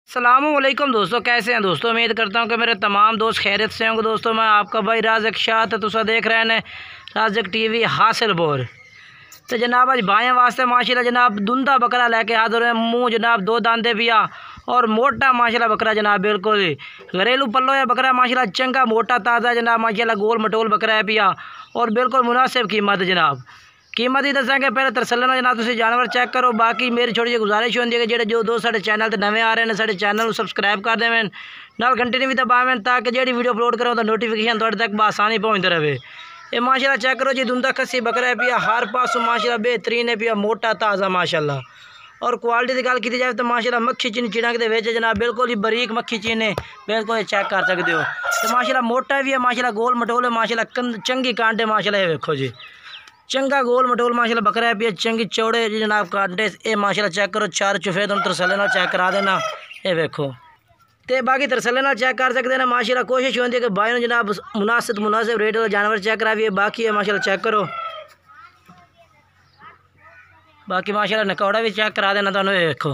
अस्सलामुअलैकुम दोस्तों, कैसे हैं दोस्तों। उम्मीद करता हूं कि मेरे तमाम दोस्त खैरियत से होंगे। दोस्तों मैं आपका भाई राज़क शाह तो तुसा देख रहे हैं राज़क टीवी हासिल बोर। तो जनाब अज भाइयों वास्ते माशाल्लाह जनाब दुंदा बकरा लेके हाजिर है। मुँह जनाब दो दांदे पिया और मोटा माशाल्लाह बकरा जनाब, बिल्कुल ही घरेलू पल्लो है बकरा माशाल्लाह, चंगा मोटा ताज़ा जनाब माशाल्लाह, गोल मटोल बकरा है पिया और बिल्कुल मुनासिब कीमत जनाब। कीमत ही दसांगे, पहले तरसलन जनाब तुम जानवर चेक करो। बाकी मेरी छोटी जी गुजारिश होती है कि जो दोस्त साढ़े चैनल पर नवे आ रहे हैं साढ़े चैनल को सबसक्राइब कर देवें, नाल घंटे भी दबावें ताकि जी वीडियो अपलोड करो तो नोटिफिकेशन थोड़े तक बसानी पहुँचते रहे। ये माशाल्लाह चेक करो जी, दुंदा खस्सी बकरा है पिया, हर पासों माशाल्लाह बेहतरीन है पिया, मोटा ताज़ा माशाल्लाह। और क्वालिटी की गल की जाए तो माशाल्लाह मक्खी चीनी चिड़क के जनाब बिल्कुल ही बरीक मक्खी चीनी बिल्कुल चेक कर सकते हो। तो माशाल्लाह मोटा भी है माशाल्लाह, गोल मटोल है माशाल्लाह, चंगी कांटे माशाल्लाह। ये देखो जी, चंगा गोल मटोल माशाल्लाह बकरा है पिया, चंगी चौड़े जी जनाब कांटे। ये माशाल्लाह चेक करो, चार चुफे तुम तरसले नाल चेक करा देना। ये देखो तो बाकी तरसले नाल चेक कर सकते हैं माशाल्लाह। कोशिश होती है कि भाई ने जनाब मुनासिब रेट वाला जानवर चेक कराइए। बाकी है माशाल्लाह चेक करो, बाकी माशाल्लाह नकौड़ा भी चेक करा देना तुहानू। ये देखो,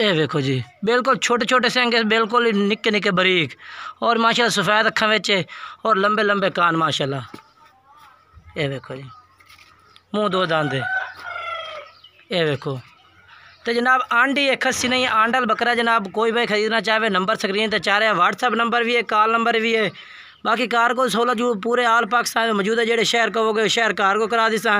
ये देखो जी बिल्कुल छोटे छोटे सेंगे, बिल्कुल ही निक्के निक्के बरीक और माशाल्लाह सफ़ेद अखां विच और लंबे लंबे कान माशाल्लाह। ये देखो जी, मुँह दो दांदे। ये देखो तो जनाब आंडी है, खस्सी नहीं, आंडल बकरा जनाब। कोई भाई ख़रीदना चाहे नंबर स्क्रीन पर चाह रहे हैं, व्हाट्सअप नंबर भी है, कॉल नंबर भी है। बाकी कार को सहूलत जो पूरे आल पाकिस्तान में मौजूद है, जेडे शहर कहोगे शहर कार को करा दी सा।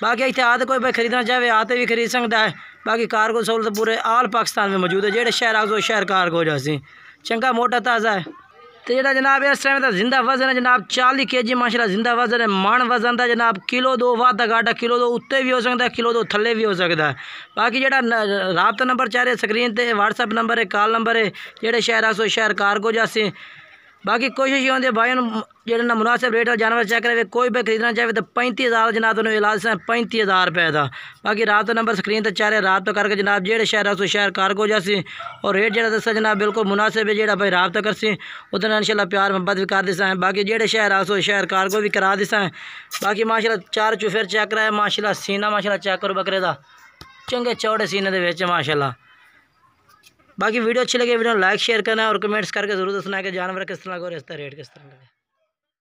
बाकी इतने आते कोई भाई खरीदना चाहे आते भी खरीद सकता है। बाकी कार को सहूलत पूरे आल पाकिस्तान में मौजूद है, जेडे शहर आगो शहर कार को जासी। चंगा मोटा ताज़ा है तो जो जनाब इस टाइम जिंदा वजन है जनाब 40 kg माशाल्लाह जिंदा वजन है। मन वजन का जनाब किलो दो वाधा घाटा, किलो दो उत्ते भी हो सकता है, किलो दो थले भी हो सकता है। बाकी जो राबता नंबर चाह रहे स्क्रीन पर, व्हाट्सअप नंबर है, कॉल नंबर है, जेडे शहर आसो शहर कार को जासी। बाकी कोशिश ये होती है भाई जो मुनासिब रेट जानवर चेक करे। कोई भी खरीदना चाहे तो 35,000 जनाब तुम्हें इलाज है, 35,000 रुपये का। बाकी रात नंबर स्क्रीन पर चाह रहे रात करके जनाब, जेडे शहर आसो शहर कार को जासी और रेट जो दसा जनाब बिल्कुल मुनासिब है। जो भाई राबता करसी उतना इंशाल्लाह प्यार मोहब्बत भी कर दिसा है। बाकी जेडे शहर आसो शहर कार को भी करा दिसा है। बाकी माशाल्लाह चार चुफेर चेक कराए माशाल्लाह, सीना माशाल्लाह चेक करो बकरे का, चंगे चौड़े सीने के माशाल्लाह। बाकी वीडियो अच्छी लगे वीडियो लाइक शेयर करना और कमेंट्स करके जरूर दसना है कि जानवर किस तरह का और इस तरह रेट किस तरह का।